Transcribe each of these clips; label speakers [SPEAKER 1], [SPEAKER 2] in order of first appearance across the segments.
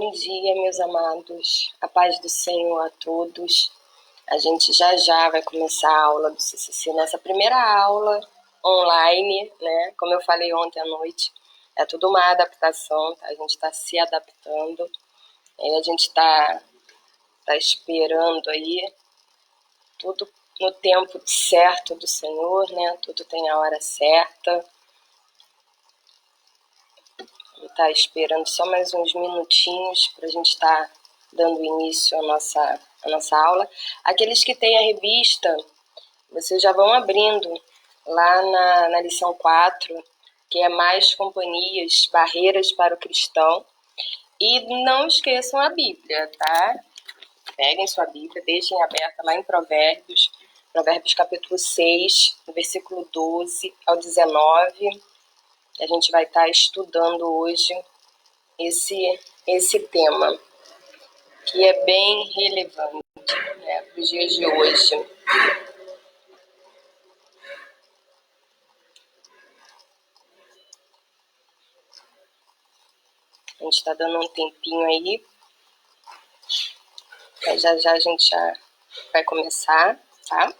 [SPEAKER 1] Bom dia, meus amados. A paz do Senhor a todos. A gente já vai começar a aula do CCC. Nessa primeira aula online, né? Como eu falei ontem à noite, é tudo uma adaptação, tá? A gente está se adaptando. A gente está esperando aí tudo no tempo certo do Senhor, né? Tudo tem a hora certa. Está esperando só mais uns minutinhos para a gente estar dando início à nossa aula. Aqueles que têm a revista, vocês já vão abrindo lá na lição 4, que é Mais Companhias, Barreiras para o Cristão. E não esqueçam a Bíblia, tá? Peguem sua Bíblia, deixem aberta lá em Provérbios capítulo 6, versículo 12 ao 19. A gente vai estar estudando hoje esse tema, que é bem relevante, né, para os dias de hoje. A gente está dando um tempinho aí, mas já a gente já vai começar, tá?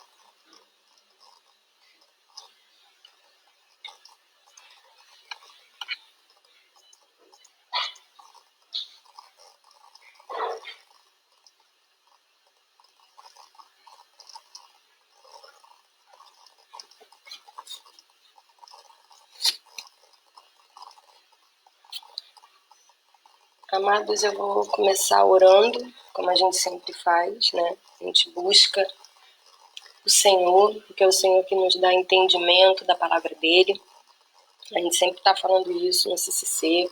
[SPEAKER 1] Amados, eu vou começar orando, como a gente sempre faz, né? A gente busca o Senhor, porque é o Senhor que nos dá entendimento da palavra dele. A gente sempre está falando isso no CCC.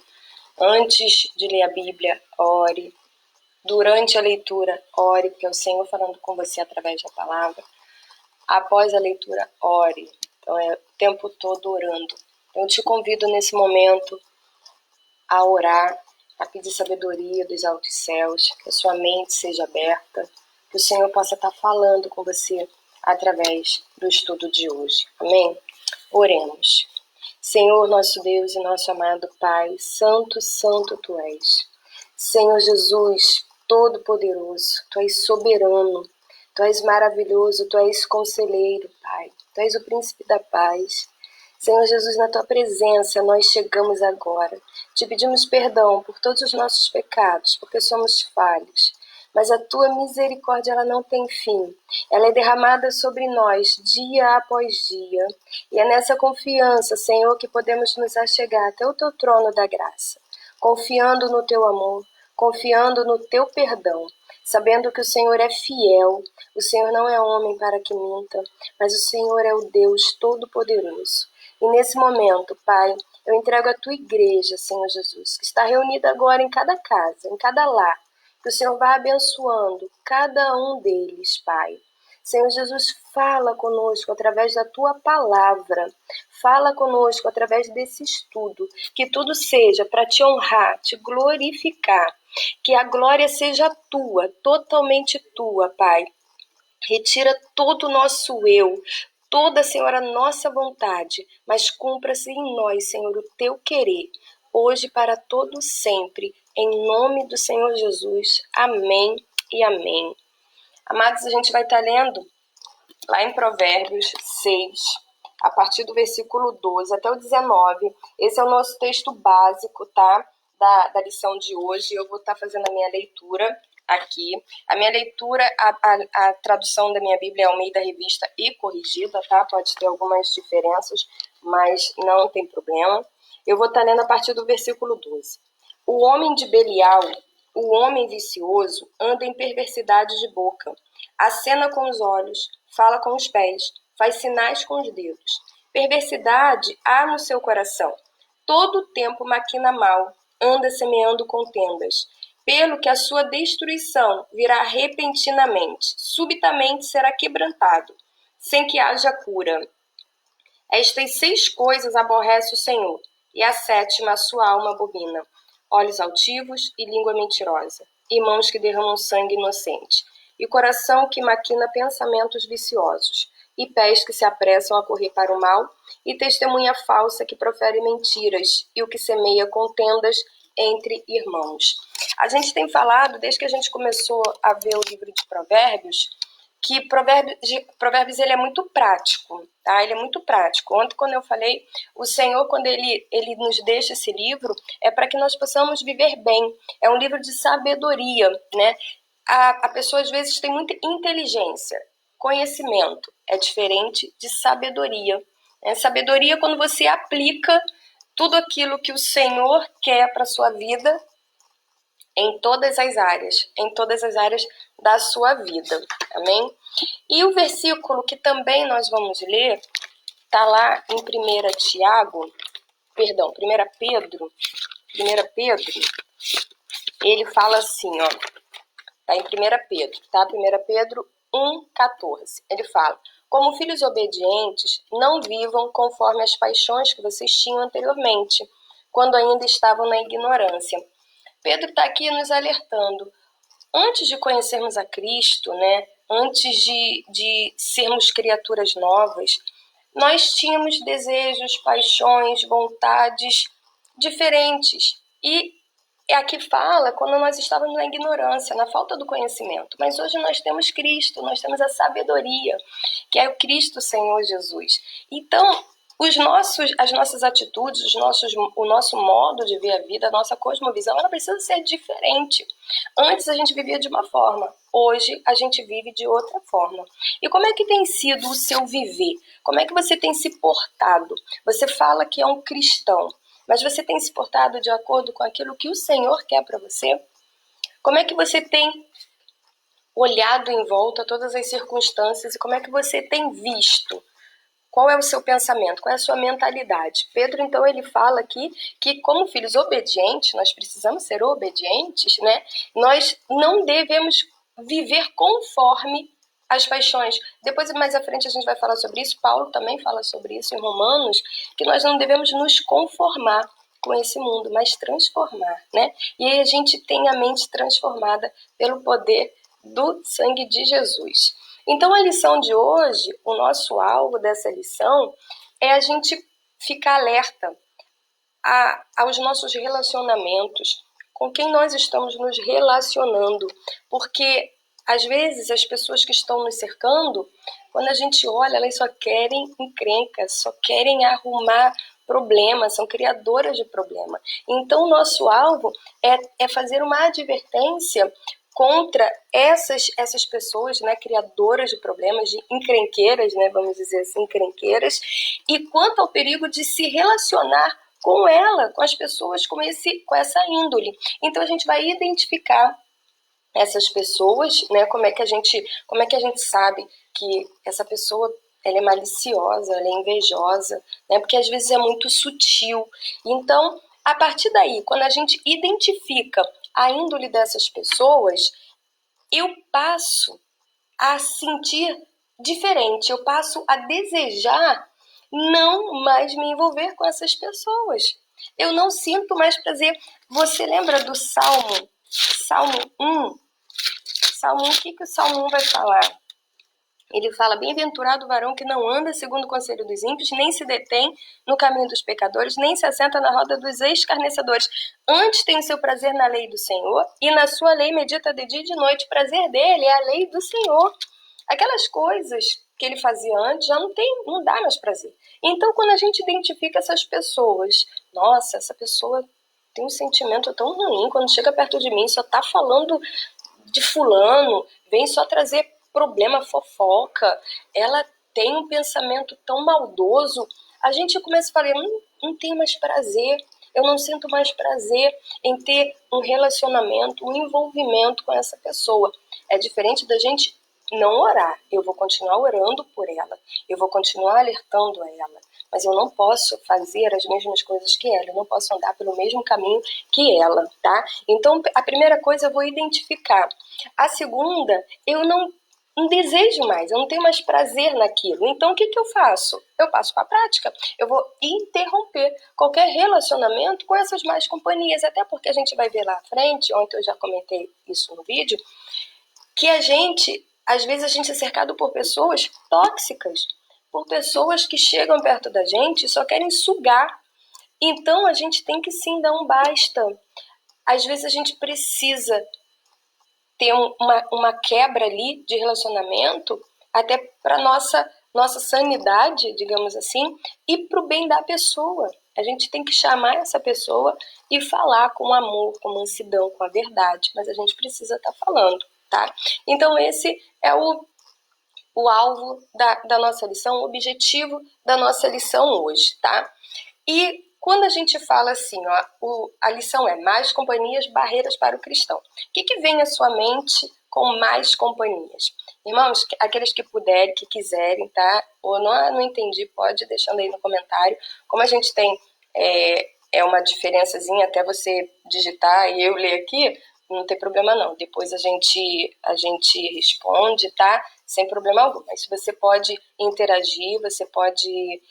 [SPEAKER 1] Antes de ler a Bíblia, ore. Durante a leitura, ore, porque é o Senhor falando com você através da palavra. Após a leitura, ore. Então é o tempo todo orando. Eu te convido nesse momento a orar, a pedir sabedoria dos altos céus, que a sua mente seja aberta, que o Senhor possa estar falando com você através do estudo de hoje. Amém? Oremos. Senhor, nosso Deus e nosso amado Pai, santo, santo Tu és. Senhor Jesus, todo-poderoso, Tu és soberano, Tu és maravilhoso, Tu és conselheiro, Pai. Tu és o príncipe da paz. Senhor Jesus, na Tua presença nós chegamos agora. Te pedimos perdão por todos os nossos pecados, porque somos falhos. Mas a Tua misericórdia, ela não tem fim. Ela é derramada sobre nós dia após dia. E é nessa confiança, Senhor, que podemos nos achegar até o Teu trono da graça, confiando no Teu amor, confiando no Teu perdão, sabendo que o Senhor é fiel, o Senhor não é homem para que minta, mas o Senhor é o Deus Todo-Poderoso. E nesse momento, Pai, eu entrego a Tua igreja, Senhor Jesus, que está reunida agora em cada casa, em cada lar, que o Senhor vá abençoando cada um deles, Pai. Senhor Jesus, fala conosco através da Tua palavra, fala conosco através desse estudo, que tudo seja para Te honrar, Te glorificar, que a glória seja Tua, totalmente Tua, Pai. Retira todo o nosso eu, toda, Senhor, a nossa vontade, mas cumpra-se em nós, Senhor, o Teu querer, hoje para todo sempre, em nome do Senhor Jesus. Amém e amém. Amados, a gente vai estar lendo lá em Provérbios 6, a partir do versículo 12 até o 19. Esse é o nosso texto básico, tá? Da lição de hoje. Eu vou estar fazendo a minha leitura aqui. A minha leitura, a tradução da minha Bíblia é Almeida Revista e Corrigida, tá? Pode ter algumas diferenças, mas não tem problema. Eu vou estar lendo a partir do versículo 12. O homem de Belial, o homem vicioso, anda em perversidade de boca, acena com os olhos, fala com os pés, faz sinais com os dedos. Perversidade há no seu coração. Todo o tempo maquina mal, anda semeando contendas. Pelo que a sua destruição virá repentinamente, subitamente será quebrantado, sem que haja cura. Estas 6 coisas aborrece o Senhor, e a 7ª a sua alma abomina: olhos altivos e língua mentirosa, e mãos que derramam sangue inocente, e coração que maquina pensamentos viciosos, e pés que se apressam a correr para o mal, e testemunha falsa que profere mentiras, e o que semeia contendas entre irmãos. A gente tem falado, desde que a gente começou a ver o livro de Provérbios, que Provérbios ele é muito prático, tá? Ele é muito prático. Ontem, quando eu falei, o Senhor, quando ele nos deixa esse livro, é para que nós possamos viver bem. É um livro de sabedoria, né? A pessoa, às vezes, tem muita inteligência. Conhecimento é diferente de sabedoria. Sabedoria é quando você aplica tudo aquilo que o Senhor quer para a sua vida em todas as áreas da sua vida. Amém? E o versículo que também nós vamos ler está lá em 1 Pedro, ele fala assim, ó, tá em 1 Pedro, tá? 1 Pedro 1,14. Ele fala: como filhos obedientes, não vivam conforme as paixões que vocês tinham anteriormente, quando ainda estavam na ignorância. Pedro está aqui nos alertando. Antes de conhecermos a Cristo, né, antes de sermos criaturas novas, nós tínhamos desejos, paixões, vontades diferentes. E aqui fala quando nós estávamos na ignorância, na falta do conhecimento. Mas hoje nós temos Cristo, nós temos a sabedoria, que é o Cristo Senhor Jesus. Então, as nossas atitudes, o nosso modo de ver a vida, a nossa cosmovisão, ela precisa ser diferente. Antes a gente vivia de uma forma, hoje a gente vive de outra forma. E como é que tem sido o seu viver? Como é que você tem se portado? Você fala que é um cristão, mas você tem se portado de acordo com aquilo que o Senhor quer para você? Como é que você tem olhado em volta todas as circunstâncias e como é que você tem visto? Qual é o seu pensamento? Qual é a sua mentalidade? Pedro, então, ele fala aqui que como filhos obedientes, nós precisamos ser obedientes, né? Nós não devemos viver conforme as paixões. Depois, mais à frente, a gente vai falar sobre isso. Paulo também fala sobre isso em Romanos, que nós não devemos nos conformar com esse mundo, mas transformar, né? E aí a gente tem a mente transformada pelo poder do sangue de Jesus. Então, a lição de hoje, o nosso alvo dessa lição é a gente ficar alerta aos nossos relacionamentos, com quem nós estamos nos relacionando, porque às vezes as pessoas que estão nos cercando, quando a gente olha, elas só querem encrencas, só querem arrumar problemas, são criadoras de problema. Então, o nosso alvo é fazer uma advertência contra essas pessoas, né, criadoras de problemas, de encrenqueiras, né, vamos dizer assim, encrenqueiras, e quanto ao perigo de se relacionar com ela, com as pessoas com essa índole. Então a gente vai identificar essas pessoas, né, como é que a gente sabe que essa pessoa ela é maliciosa, ela é invejosa, né, porque às vezes é muito sutil. Então, a partir daí, quando a gente identifica a índole dessas pessoas, eu passo a sentir diferente, eu passo a desejar não mais me envolver com essas pessoas. Eu não sinto mais prazer. Você lembra do Salmo 1? Salmo 1, o que o Salmo 1 vai falar? Ele fala: bem-aventurado o varão que não anda segundo o conselho dos ímpios, nem se detém no caminho dos pecadores, nem se assenta na roda dos escarnecedores. Antes tem o seu prazer na lei do Senhor, e na sua lei medita de dia e de noite. O prazer dele é a lei do Senhor. Aquelas coisas que ele fazia antes já não dá mais prazer. Então, quando a gente identifica essas pessoas, nossa, essa pessoa tem um sentimento tão ruim, quando chega perto de mim só tá falando de fulano, vem só trazer problema, fofoca, ela tem um pensamento tão maldoso, a gente começa a falar, não tenho mais prazer, eu não sinto mais prazer em ter um relacionamento, um envolvimento com essa pessoa. É diferente da gente não orar. Eu vou continuar orando por ela, eu vou continuar alertando a ela, mas eu não posso fazer as mesmas coisas que ela, eu não posso andar pelo mesmo caminho que ela, tá? Então, a primeira coisa eu vou identificar. A segunda, eu não desejo mais, eu não tenho mais prazer naquilo. Então, o que eu faço? Eu passo para a prática. Eu vou interromper qualquer relacionamento com essas más companhias, até porque a gente vai ver lá à frente, ontem eu já comentei isso no vídeo, que às vezes a gente é cercado por pessoas tóxicas, por pessoas que chegam perto da gente e só querem sugar. Então, a gente tem que sim dar um basta. às vezes a gente precisa ter uma quebra ali de relacionamento, até para nossa sanidade, digamos assim, e para o bem da pessoa. A gente tem que chamar essa pessoa e falar com amor, com mansidão, com a verdade, mas a gente precisa estar falando, tá? Então esse é o alvo da nossa lição, o objetivo da nossa lição hoje, tá? E quando a gente fala assim, ó, a lição é mais companhias, barreiras para o cristão. O que vem à sua mente com mais companhias? Irmãos, aqueles que puderem, que quiserem, tá? Ou não entendi, pode ir deixando aí no comentário. Como a gente tem uma diferençazinha até você digitar e eu ler aqui, não tem problema não. Depois a gente responde, tá? Sem problema algum. Mas você pode interagir, você pode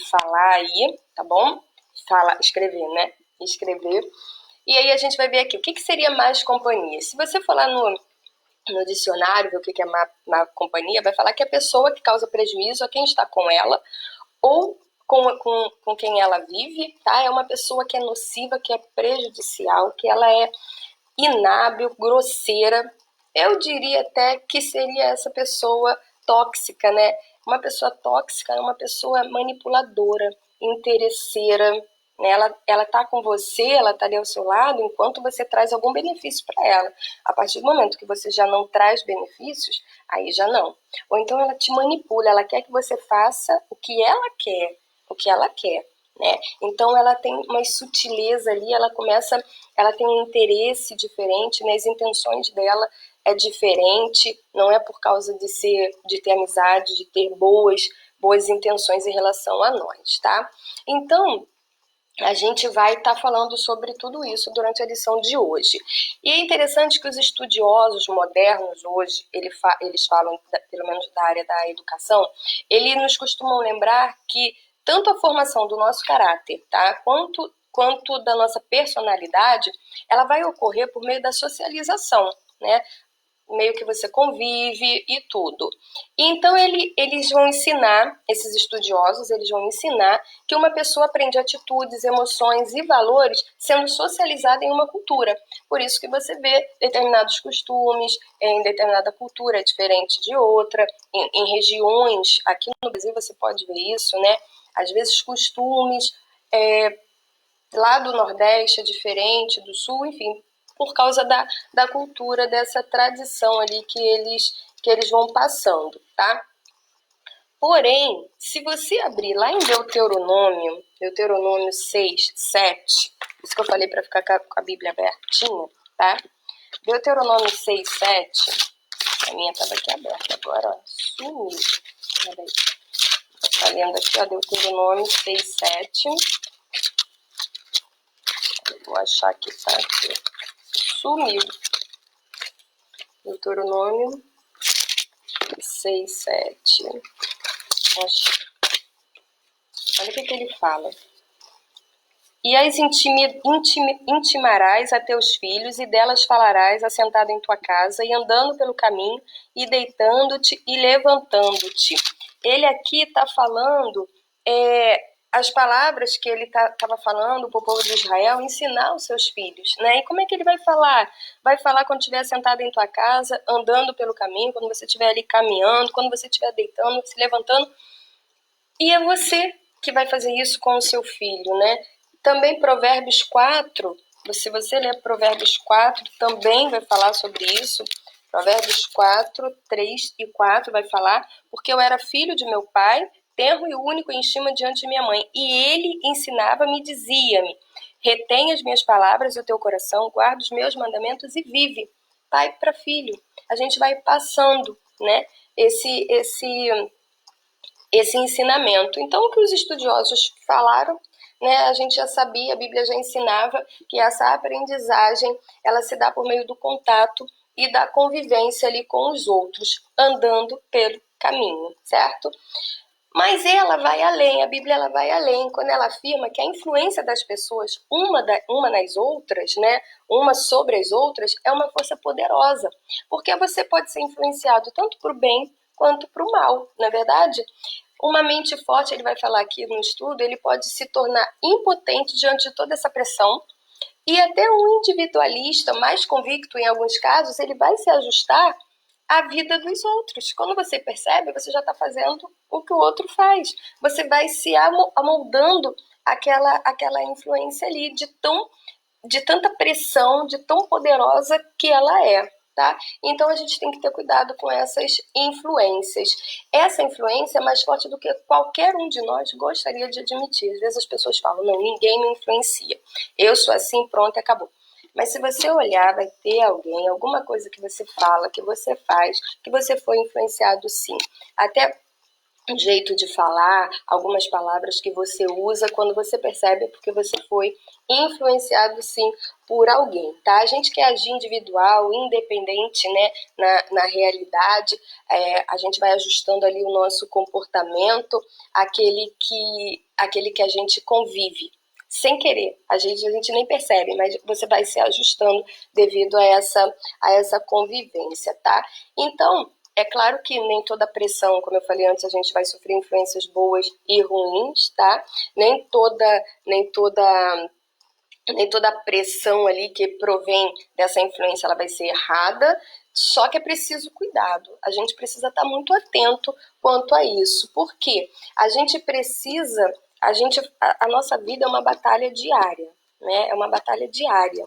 [SPEAKER 1] falar aí, tá bom? Escrever, né? Escrever. E aí a gente vai ver aqui, o que seria mais companhia? Se você for lá no dicionário, ver o que é má companhia, vai falar que é a pessoa que causa prejuízo a quem está com ela ou com quem ela vive, tá? É uma pessoa que é nociva, que é prejudicial, que ela é inábil, grosseira. Eu diria até que seria essa pessoa tóxica, né? Uma pessoa tóxica é uma pessoa manipuladora, interesseira, né? Ela tá com você, ela tá ali ao seu lado enquanto você traz algum benefício para ela. A partir do momento que você já não traz benefícios, aí já não. Ou então ela te manipula, ela quer que você faça o que ela quer, né? Então ela tem uma sutileza ali, ela tem um interesse diferente, né? As intenções dela é diferente, não é por causa de ter amizade, de ter boas intenções em relação a nós, tá? Então, a gente vai estar falando sobre tudo isso durante a lição de hoje. E é interessante que os estudiosos modernos hoje, eles falam, pelo menos da área da educação, eles nos costumam lembrar que tanto a formação do nosso caráter, tá, quanto da nossa personalidade, ela vai ocorrer por meio da socialização, né? Meio que você convive e tudo. Então eles vão ensinar, esses estudiosos, eles vão ensinar que uma pessoa aprende atitudes, emoções e valores sendo socializada em uma cultura. Por isso que você vê determinados costumes em determinada cultura é diferente de outra, em regiões, aqui no Brasil você pode ver isso, né? Às vezes costumes lá do Nordeste é diferente, do Sul, enfim, por causa da cultura, dessa tradição ali que eles vão passando, tá? Porém, se você abrir lá em Deuteronômio 6, 7, isso que eu falei para ficar com a Bíblia abertinha, tá? Deuteronômio 6, 7, a minha estava aqui aberta, agora ó, sumiu. Peraí. Tá lendo aqui, ó, Deuteronômio 6, 7. Vou achar que tá aqui. Sumiu. Deuteronômio 6, 7. Olha o que ele fala. E as intimarás a teus filhos, e delas falarás assentado em tua casa, e andando pelo caminho, e deitando-te e levantando-te. Ele aqui está falando as palavras que ele estava falando para o povo de Israel, ensinar os seus filhos, né? E como é que ele vai falar? Vai falar quando estiver sentado em tua casa, andando pelo caminho, quando você estiver ali caminhando, quando você estiver deitando, se levantando. E é você que vai fazer isso com o seu filho, né? Também Provérbios 4, se você ler Provérbios 4, também vai falar sobre isso. Provérbios 4, 3 e 4 vai falar, porque eu era filho de meu pai, tenro e único em estima diante de minha mãe. E ele ensinava-me, dizia-me, retém as minhas palavras e o teu coração, guarda os meus mandamentos e vive. Pai para filho. A gente vai passando, né, esse ensinamento. Então, o que os estudiosos falaram, né, a gente já sabia, a Bíblia já ensinava que essa aprendizagem, ela se dá por meio do contato e da convivência ali com os outros, andando pelo caminho, certo? Mas ela vai além, a Bíblia ela vai além, quando ela afirma que a influência das pessoas, uma nas outras, né, uma sobre as outras, é uma força poderosa, porque você pode ser influenciado tanto para o bem quanto para o mal, não é verdade? Uma mente forte, ele vai falar aqui no estudo, ele pode se tornar impotente diante de toda essa pressão, E até um individualista mais convicto, em alguns casos, ele vai se ajustar à vida dos outros. Quando você percebe, você já está fazendo o que o outro faz. Você vai se amoldando aquela influência ali de tanta pressão, de tão poderosa que ela é. Tá? Então a gente tem que ter cuidado com essas influências. Essa influência é mais forte do que qualquer um de nós gostaria de admitir. Às vezes as pessoas falam, não, ninguém me influencia. Eu sou assim, pronto, acabou. Mas se você olhar, vai ter alguém, alguma coisa que você fala, que você faz, que você foi influenciado sim. Até um jeito de falar, algumas palavras que você usa, quando você percebe é porque você foi influenciado sim por alguém, tá? A gente quer agir individual, independente, né, na realidade, a gente vai ajustando ali o nosso comportamento, aquele que a gente convive, sem querer, a gente nem percebe, mas você vai se ajustando devido a essa convivência, tá? Então, é claro que nem toda pressão, como eu falei antes, a gente vai sofrer influências boas e ruins, tá? Nem toda pressão ali que provém dessa influência ela vai ser errada, só que é preciso cuidado. A gente precisa estar muito atento quanto a isso. Por quê? A gente precisa, a nossa vida é uma batalha diária, né? É uma batalha diária.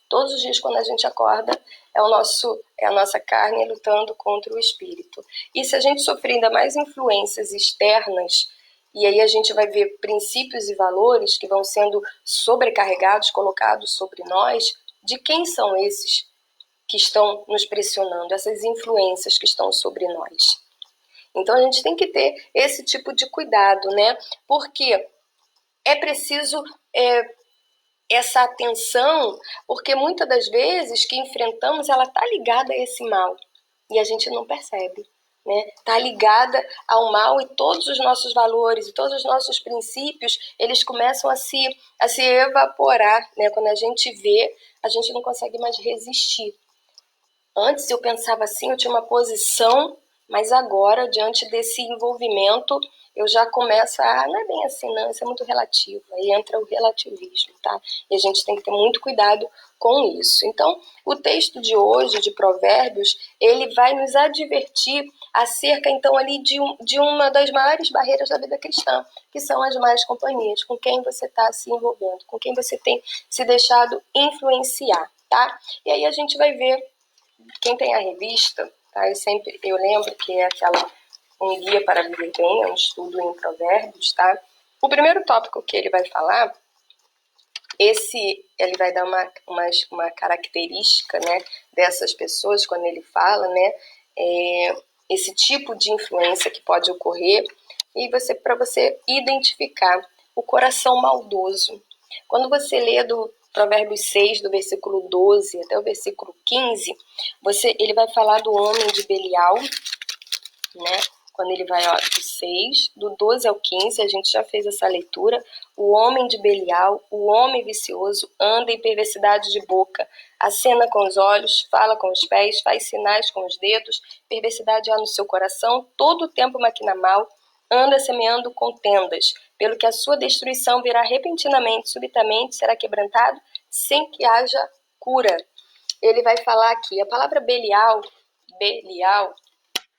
[SPEAKER 1] Todos os dias, quando a gente acorda, é a nossa carne lutando contra o espírito. E se a gente sofrer ainda mais influências externas, e aí a gente vai ver princípios e valores que vão sendo sobrecarregados, colocados sobre nós, de quem são esses que estão nos pressionando, essas influências que estão sobre nós. Então a gente tem que ter esse tipo de cuidado, né? Porque é preciso essa atenção, porque muitas das vezes que enfrentamos, ela está ligada a esse mal e a gente não percebe, né? Está ligada ao mal e todos os nossos valores e todos os nossos princípios, eles começam a se evaporar, né? Quando a gente vê, a gente não consegue mais resistir. Antes eu pensava assim, eu tinha uma posição, mas agora, diante desse envolvimento, eu já começo não é bem assim não, isso é muito relativo, aí entra o relativismo, tá? E a gente tem que ter muito cuidado com isso. Então, o texto de hoje, de Provérbios, ele vai nos advertir acerca, então, ali de uma das maiores barreiras da vida cristã, que são as más companhias, com quem você está se envolvendo, com quem você tem se deixado influenciar, tá? E aí a gente vai ver, quem tem a revista, tá? Eu lembro que é um guia para viver bem, é um estudo em provérbios, tá? O primeiro tópico que ele vai falar, ele vai dar uma característica, né, dessas pessoas quando ele fala, né, esse tipo de influência que pode ocorrer e para você identificar o coração maldoso. Quando você lê do Provérbios 6, do versículo 12 até o versículo 15, ele vai falar do homem de Belial, né? Quando ele vai do 6, do 12 ao 15, a gente já fez essa leitura. O homem de Belial, o homem vicioso, anda em perversidade de boca, acena com os olhos, fala com os pés, faz sinais com os dedos, perversidade há no seu coração, todo o tempo maquina mal, anda semeando contendas, pelo que a sua destruição virá repentinamente, subitamente será quebrantado, sem que haja cura. Ele vai falar aqui, a palavra Belial,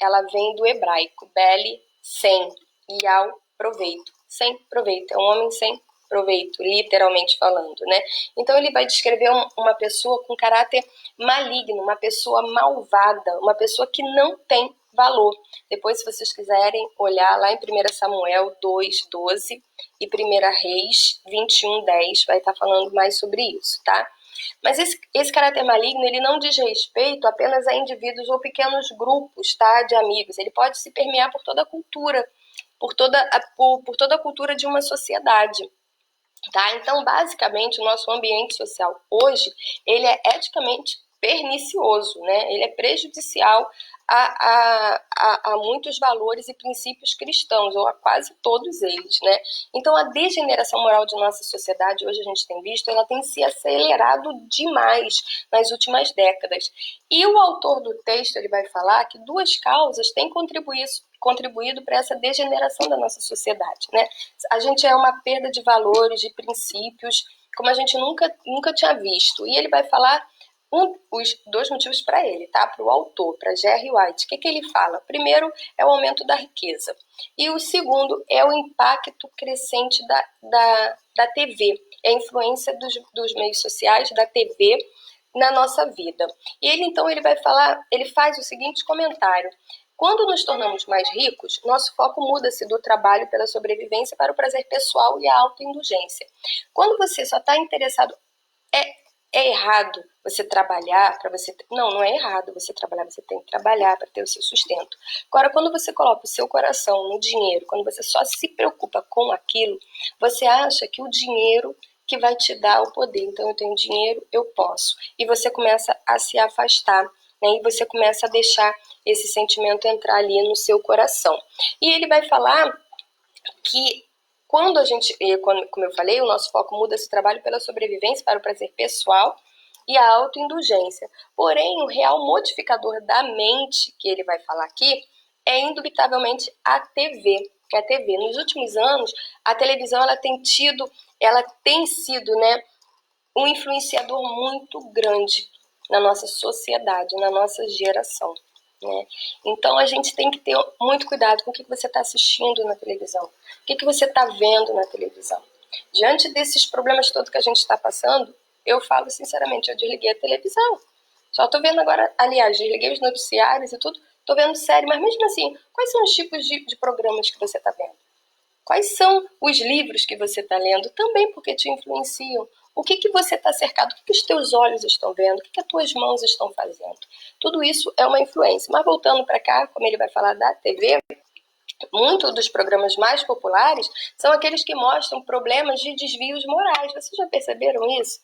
[SPEAKER 1] ela vem do hebraico, beli, sem, e ao, proveito. Sem proveito, é um homem sem proveito, literalmente falando, né? Então ele vai descrever uma pessoa com caráter maligno, uma pessoa malvada, uma pessoa que não tem valor. Depois, se vocês quiserem olhar lá em 1 Samuel 2:12 e 1 Reis 21:10, vai estar falando mais sobre isso, tá? Mas esse caráter maligno, ele não diz respeito apenas a indivíduos ou pequenos grupos, tá, de amigos. Ele pode se permear por toda a cultura, por toda a cultura de uma sociedade. Tá? Então, basicamente, o nosso ambiente social hoje, ele é eticamente pernicioso, né? Ele é prejudicial a muitos valores e princípios cristãos, ou a quase todos eles, né? Então, a degeneração moral de nossa sociedade, hoje a gente tem visto, ela tem se acelerado demais nas últimas décadas. E o autor do texto, ele vai falar que duas causas têm contribuído para essa degeneração da nossa sociedade, né? A gente é uma perda de valores, de princípios, como a gente nunca tinha visto. E ele vai falar os 2 motivos para ele, tá? Para o autor, para Jerry White. O que ele fala? Primeiro é o aumento da riqueza. E o segundo é o impacto crescente da TV, é a influência dos meios sociais, da TV, na nossa vida. E ele vai falar, ele faz o seguinte comentário: quando nos tornamos mais ricos, nosso foco muda-se do trabalho pela sobrevivência para o prazer pessoal e a autoindulgência. Quando você só está interessado, é errado você trabalhar para você... Não é errado você trabalhar, você tem que trabalhar para ter o seu sustento. Agora, quando você coloca o seu coração no dinheiro, quando você só se preocupa com aquilo, você acha que o dinheiro que vai te dar o poder. Então, eu tenho dinheiro, eu posso. E você começa a se afastar, né? E você começa a deixar esse sentimento entrar ali no seu coração. E ele vai falar que quando a gente, como eu falei, o nosso foco muda-se do trabalho pela sobrevivência para o prazer pessoal e a autoindulgência. Porém, o real modificador da mente, que ele vai falar aqui, é indubitavelmente a TV. A TV. Nos últimos anos, a televisão ela tem sido, né, um influenciador muito grande na nossa sociedade, na nossa geração, né? Então a gente tem que ter muito cuidado com o que você está assistindo na televisão, o que você está vendo na televisão. Diante desses problemas todos que a gente está passando, eu falo sinceramente, eu desliguei a televisão. Só estou vendo agora, aliás, desliguei os noticiários e tudo, estou vendo série, mas mesmo assim, quais são os tipos de programas que você está vendo? Quais são os livros que você está lendo? Também porque te influenciam. O que você está cercado? O que os teus olhos estão vendo? O que as tuas mãos estão fazendo? Tudo isso é uma influência. Mas voltando para cá, como ele vai falar da TV, muitos dos programas mais populares são aqueles que mostram problemas de desvios morais. Vocês já perceberam isso?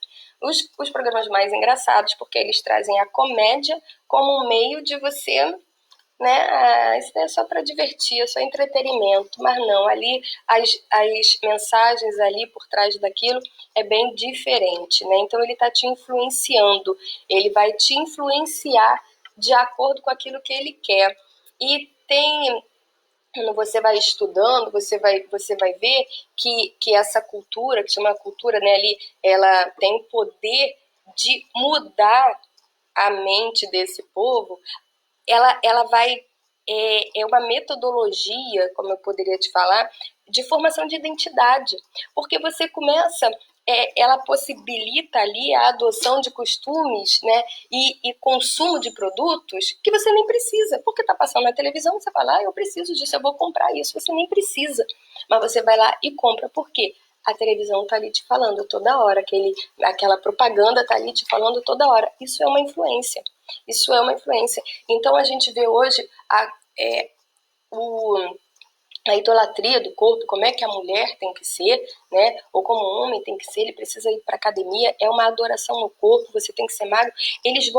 [SPEAKER 1] Os programas mais engraçados, porque eles trazem a comédia como um meio de você... né? Isso é só para divertir, é só entretenimento, mas não, ali as mensagens ali por trás daquilo é bem diferente, né? Então ele está te influenciando, ele vai te influenciar de acordo com aquilo que ele quer. E quando você vai estudando, você vai ver que essa cultura, que chama cultura, né, ali, ela tem o poder de mudar a mente desse povo. Ela vai... É uma metodologia, como eu poderia te falar, de formação de identidade. Porque você começa... ela possibilita ali a adoção de costumes, né, e consumo de produtos que você nem precisa. Porque está passando na televisão, você fala, eu preciso disso, eu vou comprar isso. Você nem precisa. Mas você vai lá e compra. Por quê? A televisão está ali te falando toda hora, aquela propaganda está ali te falando toda hora. Isso é uma influência. Isso é uma influência. Então a gente vê hoje a idolatria do corpo, como é que a mulher tem que ser, né? Ou como o homem tem que ser, ele precisa ir para academia, é uma adoração no corpo, você tem que ser magro. Eles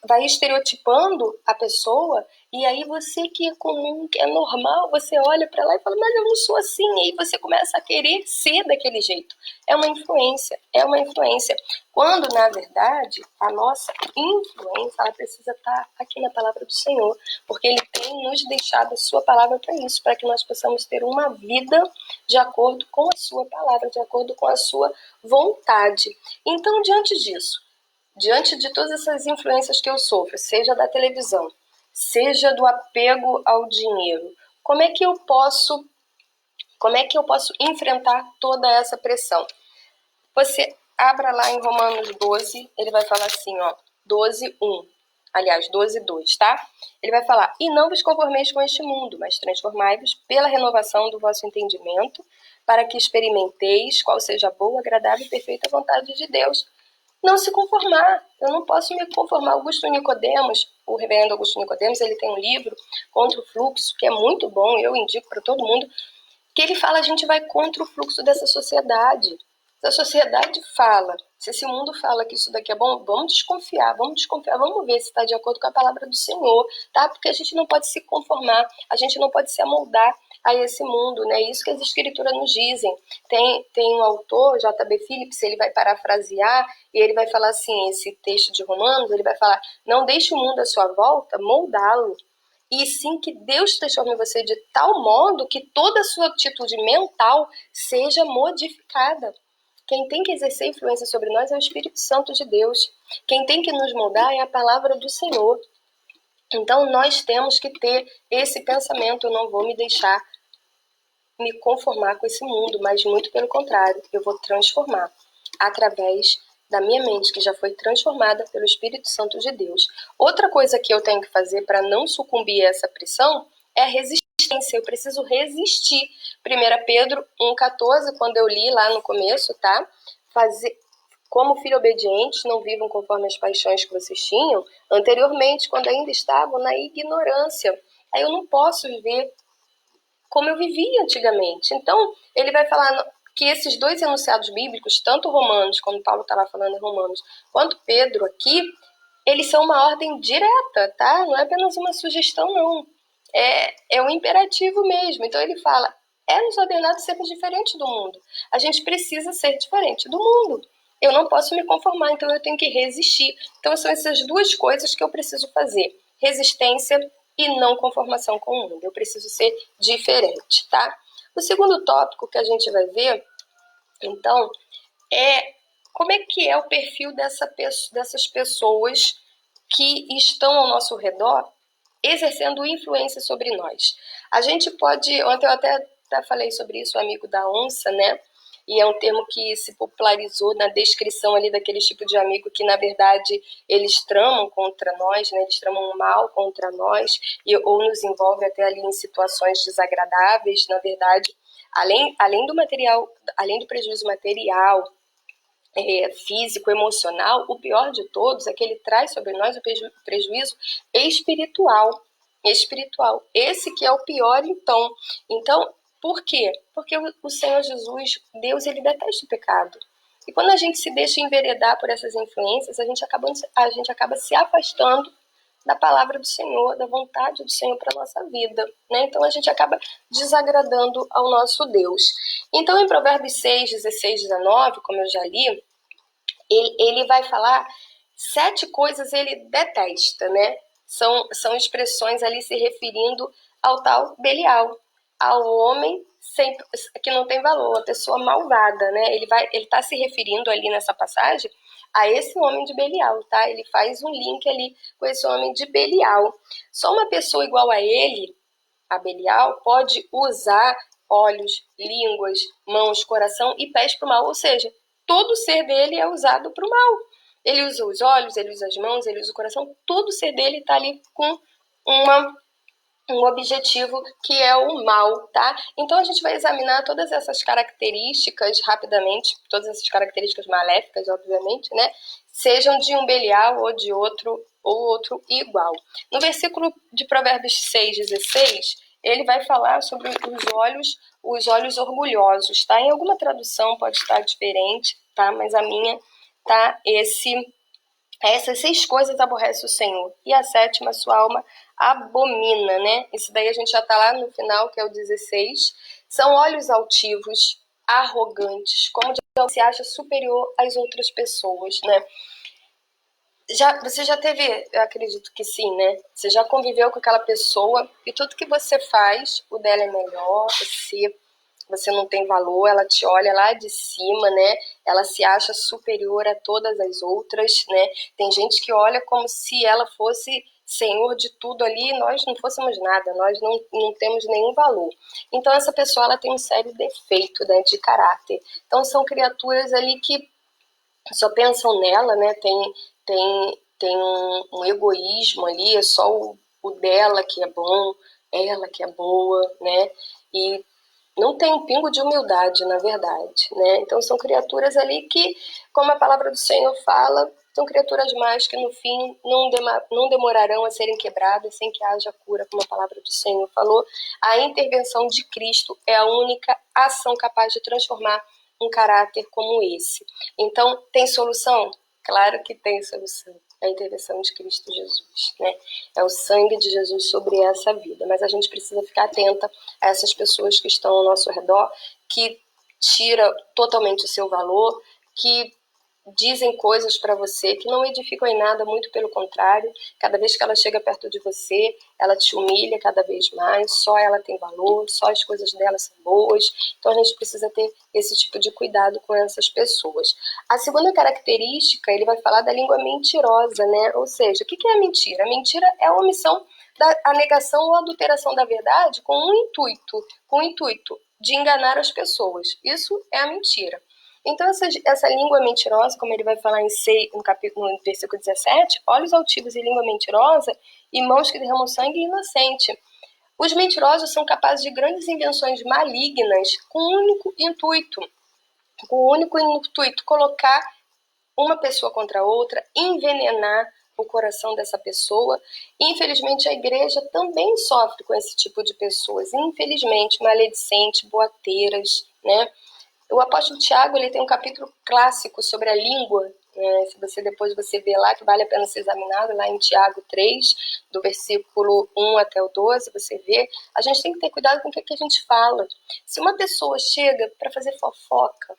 [SPEAKER 1] vai estereotipando a pessoa, e aí você que é comum, que é normal, você olha para lá e fala, mas eu não sou assim, e aí você começa a querer ser daquele jeito. É uma influência, é uma influência. Quando, na verdade, a nossa influência, ela precisa estar aqui na palavra do Senhor, porque Ele tem nos deixado a sua palavra para isso, para que nós possamos ter uma vida de acordo com a sua palavra, de acordo com a sua vontade. Então, diante disso, diante de todas essas influências que eu sofro, seja da televisão, seja do apego ao dinheiro, como é que eu posso enfrentar toda essa pressão? Você abra lá em Romanos 12, ele vai falar assim, 12:1. Aliás, 12:2, tá? Ele vai falar, e não vos conformeis com este mundo, mas transformai-vos pela renovação do vosso entendimento, para que experimenteis qual seja a boa, agradável e perfeita vontade de Deus. Não se conformar. Eu não posso me conformar. Augusto Nicodemos, o reverendo Augusto Nicodemos, ele tem um livro, Contra o Fluxo, que é muito bom, eu indico para todo mundo, que ele fala, a gente vai contra o fluxo dessa sociedade. Se a sociedade fala, se esse mundo fala que isso daqui é bom, vamos desconfiar, vamos ver se está de acordo com a palavra do Senhor, tá? Porque a gente não pode se conformar, a gente não pode se amoldar a esse mundo, né? Isso que as escrituras nos dizem. Tem um autor, J.B. Phillips, ele vai parafrasear e ele vai falar assim, esse texto de Romanos, ele vai falar, não deixe o mundo à sua volta moldá-lo, e sim que Deus transforme você de tal modo que toda a sua atitude mental seja modificada. Quem tem que exercer influência sobre nós é o Espírito Santo de Deus. Quem tem que nos moldar é a palavra do Senhor. Então, nós temos que ter esse pensamento: eu não vou me deixar me conformar com esse mundo, mas muito pelo contrário, eu vou transformar através da minha mente, que já foi transformada pelo Espírito Santo de Deus. Outra coisa que eu tenho que fazer para não sucumbir a essa pressão é a resistência. Eu preciso resistir. 1 Pedro 1,14, quando eu li lá no começo, tá? Como filhos obedientes, não vivam conforme as paixões que vocês tinham anteriormente, quando ainda estavam na ignorância. Aí eu não posso viver como eu vivia antigamente. Então, ele vai falar que esses dois enunciados bíblicos, tanto Romanos, como Paulo está lá falando em Romanos, quanto Pedro aqui, eles são uma ordem direta, tá? Não é apenas uma sugestão, não. É um imperativo mesmo. Então, ele fala, é-nos ordenado sermos diferentes do mundo. A gente precisa ser diferente do mundo. Eu não posso me conformar, então eu tenho que resistir. Então, são essas duas coisas que eu preciso fazer. Resistência e não conformação com o mundo. Eu preciso ser diferente, tá? O segundo tópico que a gente vai ver, então, é como é que é o perfil dessas pessoas que estão ao nosso redor exercendo influência sobre nós. A gente pode... Ontem eu até falei sobre isso, o amigo da onça, né? E é um termo que se popularizou na descrição ali daquele tipo de amigo que, na verdade, eles tramam contra nós, né? Eles tramam um mal contra nós, ou nos envolve até ali em situações desagradáveis. Na verdade, além do material, além do prejuízo material, físico, emocional, o pior de todos é que ele traz sobre nós o prejuízo espiritual. Esse que é o pior, então. Então, por quê? Porque o Senhor Jesus, Deus, ele detesta o pecado. E quando a gente se deixa enveredar por essas influências, a gente acaba se afastando da palavra do Senhor, da vontade do Senhor para a nossa vida, né? Então a gente acaba desagradando ao nosso Deus. Então em Provérbios 6, 16, 19, como eu já li, ele vai falar 7 coisas ele detesta, né? São expressões ali se referindo ao tal Belial, ao homem que não tem valor, a pessoa malvada, né? Ele está se referindo ali nessa passagem a esse homem de Belial, tá? Ele faz um link ali com esse homem de Belial. Só uma pessoa igual a ele, a Belial, pode usar olhos, línguas, mãos, coração e pés para o mal, ou seja, todo o ser dele é usado para o mal. Ele usa os olhos, ele usa as mãos, ele usa o coração, todo o ser dele está ali com um objetivo que é o mal, tá? Então a gente vai examinar todas essas características rapidamente, todas essas características maléficas, obviamente, né? Sejam de um Belial ou de outro igual. No versículo de Provérbios 6:16, ele vai falar sobre os olhos orgulhosos, tá? Em alguma tradução pode estar diferente, tá? Mas a minha tá essas 6 coisas aborrece o Senhor. E a 7ª, sua alma abomina, né? Isso daí a gente já tá lá no final, que é o 16. São olhos altivos, arrogantes, como se acha superior às outras pessoas, né? Você já teve, eu acredito que sim, né? Você já conviveu com aquela pessoa e tudo que você faz, o dela é melhor, você não tem valor, ela te olha lá de cima, né? Ela se acha superior a todas as outras, né? Tem gente que olha como se ela fosse senhor de tudo ali e nós não fôssemos nada, nós não temos nenhum valor. Então essa pessoa ela tem um sério defeito, né, de caráter. Então são criaturas ali que só pensam nela, né? Tem um egoísmo ali, é só o dela que é bom, ela que é boa, né? E não tem um pingo de humildade, na verdade, né? Então são criaturas ali que, como a palavra do Senhor fala, são criaturas más que no fim não demorarão a serem quebradas sem que haja cura, como a palavra do Senhor falou. A intervenção de Cristo é a única ação capaz de transformar um caráter como esse. Então, tem solução? Claro que tem solução. É a intervenção de Cristo Jesus, né? É o sangue de Jesus sobre essa vida. Mas a gente precisa ficar atenta a essas pessoas que estão ao nosso redor, que tira totalmente o seu valor, que dizem coisas para você que não edificam em nada, muito pelo contrário. Cada vez que ela chega perto de você, ela te humilha cada vez mais, só ela tem valor, só as coisas dela são boas. Então a gente precisa ter esse tipo de cuidado com essas pessoas. A segunda característica, ele vai falar da língua mentirosa, né? Ou seja, o que é a mentira? A mentira é a omissão, a negação ou adulteração da verdade com o intuito de enganar as pessoas. Isso é a mentira. Então, essa língua mentirosa, como ele vai falar no versículo 17, olhos altivos e língua mentirosa, e mãos que derramam sangue inocente. Os mentirosos são capazes de grandes invenções malignas com o único intuito, colocar uma pessoa contra a outra, envenenar o coração dessa pessoa. E, infelizmente, a igreja também sofre com esse tipo de pessoas. Infelizmente, maledicentes, boateiras, né? O apóstolo Tiago, ele tem um capítulo clássico sobre a língua, né? Se você depois você vê lá, que vale a pena ser examinado, lá em Tiago 3, do versículo 1 até o 12, você vê, a gente tem que ter cuidado com o que a gente fala. Se uma pessoa chega para fazer fofoca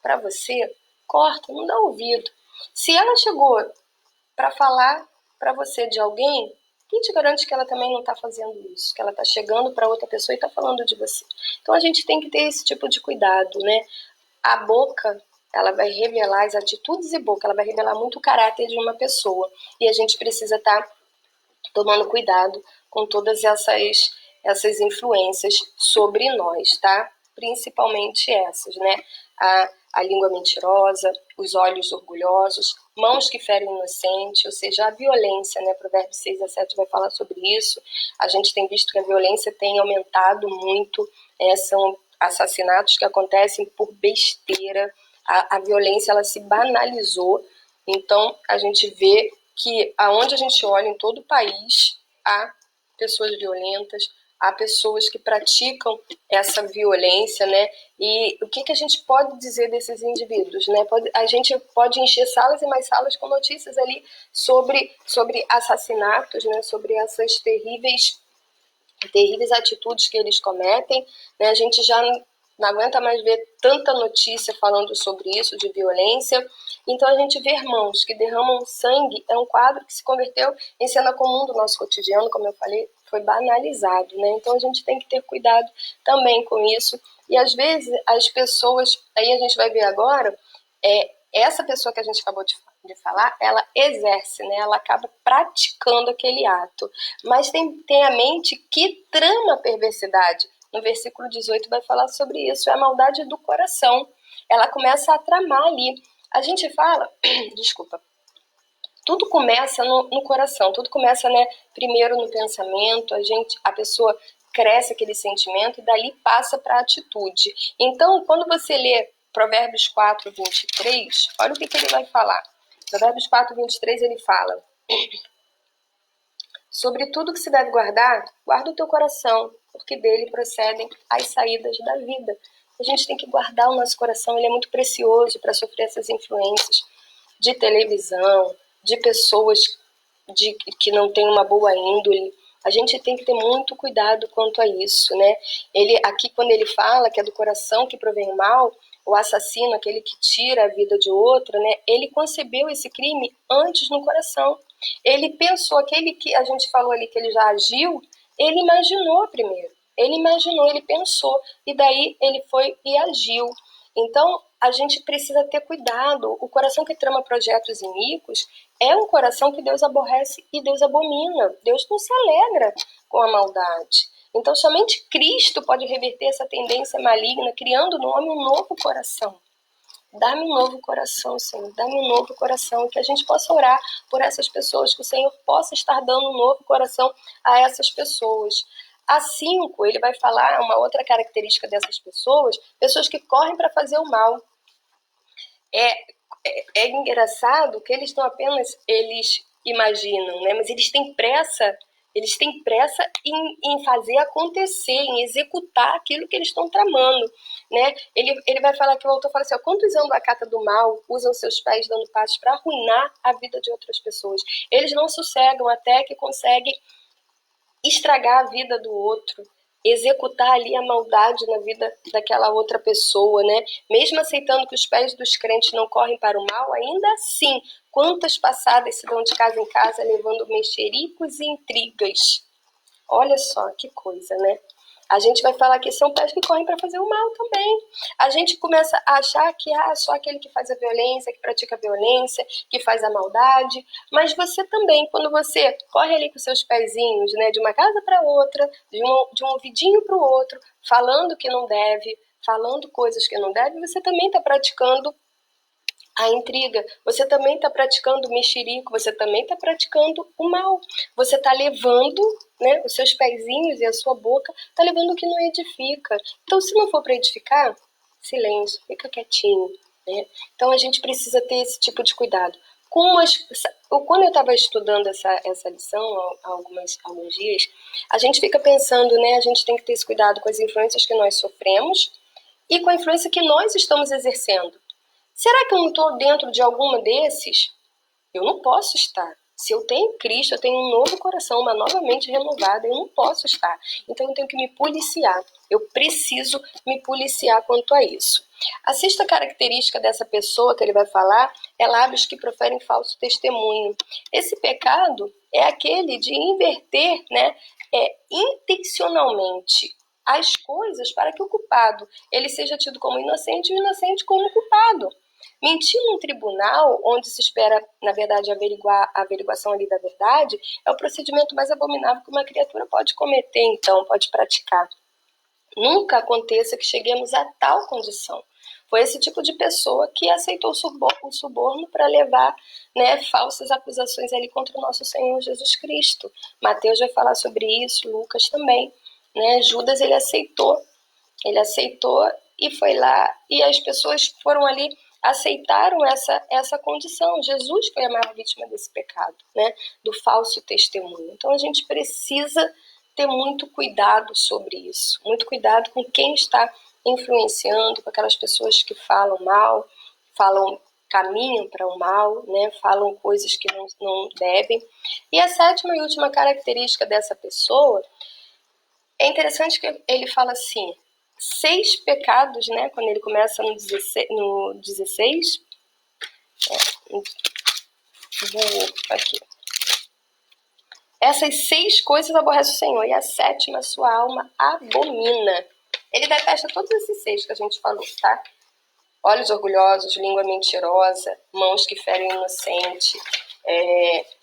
[SPEAKER 1] para você, corta, não dá ouvido. Se ela chegou para falar para você de alguém, quem te garante que ela também não está fazendo isso? Que ela está chegando para outra pessoa e está falando de você. Então a gente tem que ter esse tipo de cuidado, né? A boca, ela vai revelar as atitudes e boca, ela vai revelar muito o caráter de uma pessoa. E a gente precisa estar tomando cuidado com todas essas influências sobre nós, tá? Principalmente essas, né? A língua mentirosa, os olhos orgulhosos, mãos que ferem o inocente, ou seja, a violência, né? Provérbios 6 a 7 vai falar sobre isso. A gente tem visto que a violência tem aumentado muito, são assassinatos que acontecem por besteira, a violência ela se banalizou, então a gente vê que aonde a gente olha em todo o país há pessoas violentas, há pessoas que praticam essa violência, né? E o que a gente pode dizer desses indivíduos, né? A gente pode encher salas e mais salas com notícias ali sobre assassinatos, né? Sobre essas terríveis atitudes que eles cometem, né? A gente já não aguenta mais ver tanta notícia falando sobre isso, de violência. Então a gente vê irmãos que derramam sangue, é um quadro que se converteu em cena comum do nosso cotidiano, como eu falei, foi banalizado, né? Então a gente tem que ter cuidado também com isso. E às vezes as pessoas, aí a gente vai ver agora, essa pessoa que a gente acabou de falar, ela exerce, né? Ela acaba praticando aquele ato. Mas tem a mente que trama a perversidade. No versículo 18 vai falar sobre isso, é a maldade do coração. Ela começa a tramar ali. A gente fala, desculpa, tudo começa no coração, tudo começa, né, primeiro no pensamento, a pessoa cresce aquele sentimento e dali passa para a atitude. Então, quando você lê Provérbios 4, 23, olha o que ele vai falar. Provérbios 4, 23, ele fala: sobre tudo que se deve guardar, guarda o teu coração, porque dele procedem as saídas da vida. A gente tem que guardar o nosso coração, ele é muito precioso para sofrer essas influências de televisão, de pessoas que não têm uma boa índole. A gente tem que ter muito cuidado quanto a isso, né? Aqui, quando ele fala que é do coração que provém o mal, o assassino, aquele que tira a vida de outra, né? Ele concebeu esse crime antes no coração. Ele pensou, aquele que a gente falou ali que ele já agiu, ele imaginou primeiro. Ele imaginou, ele pensou, e daí ele foi e agiu. Então, a gente precisa ter cuidado. O coração que trama projetos iníquos é um coração que Deus aborrece e Deus abomina. Deus não se alegra com a maldade. Então, somente Cristo pode reverter essa tendência maligna, criando no homem um novo coração. Dá-me um novo coração, Senhor. Dá-me um novo coração. E que a gente possa orar por essas pessoas, que o Senhor possa estar dando um novo coração a essas pessoas. A 5, ele vai falar uma outra característica dessas pessoas que correm para fazer o mal. É engraçado que eles eles imaginam, né? Mas eles têm pressa em fazer acontecer, em executar aquilo que eles estão tramando, né? Ele vai falar que o autor fala assim, quantos andam a cata do mal, usam seus pés dando passos para arruinar a vida de outras pessoas. Eles não sossegam até que conseguem estragar a vida do outro, executar ali a maldade na vida daquela outra pessoa, né? Mesmo aceitando que os pés dos crentes não correm para o mal, ainda assim, quantas passadas se dão de casa em casa levando mexericos e intrigas. Olha só que coisa, né? A gente vai falar que são pés que correm para fazer o mal também. A gente começa a achar que só aquele que faz a violência, que pratica a violência, que faz a maldade. Mas você também, quando você corre ali com seus pezinhos, né, de uma casa para outra, de um ouvidinho para o outro, falando que não deve, falando coisas que não deve, você também está praticando a intriga, você também está praticando o mexerico, você também está praticando o mal. Você está levando, né, os seus pezinhos e a sua boca, está levando o que não edifica. Então, se não for para edificar, silêncio, fica quietinho. Né? Então, a gente precisa ter esse tipo de cuidado. Quando eu estava estudando essa lição, há alguns dias, a gente fica pensando, né, a gente tem que ter esse cuidado com as influências que nós sofremos e com a influência que nós estamos exercendo. Será que eu não estou dentro de alguma desses? Eu não posso estar. Se eu tenho Cristo, eu tenho um novo coração, uma nova mente renovada, eu não posso estar. Então eu tenho que me policiar. Eu preciso me policiar quanto a isso. A sexta característica dessa pessoa que ele vai falar é lábios que proferem falso testemunho. Esse pecado é aquele de inverter, né, intencionalmente as coisas para que o culpado ele seja tido como inocente e o inocente como culpado. Mentir num tribunal, onde se espera, na verdade, averiguar a averiguação ali da verdade, é o procedimento mais abominável que uma criatura pode cometer, então, pode praticar. Nunca aconteça que cheguemos a tal condição. Foi esse tipo de pessoa que aceitou o suborno para levar, né, falsas acusações ali contra o nosso Senhor Jesus Cristo. Mateus vai falar sobre isso, Lucas também. Né? Judas, ele aceitou e foi lá, e as pessoas foram ali, aceitaram essa condição. Jesus foi a maior vítima desse pecado, né? Do falso testemunho. Então a gente precisa ter muito cuidado sobre isso, muito cuidado com quem está influenciando, com aquelas pessoas que falam mal, caminham para o mal, né? Falam coisas que não devem. E a sétima e última característica dessa pessoa, é interessante que ele fala assim, 6 pecados, né? Quando ele começa no 16 aqui. Essas 6 coisas aborrece o Senhor, e a sétima sua alma abomina. Ele detesta todos esses 6 que a gente falou, tá? Olhos orgulhosos, língua mentirosa, mãos que ferem o inocente,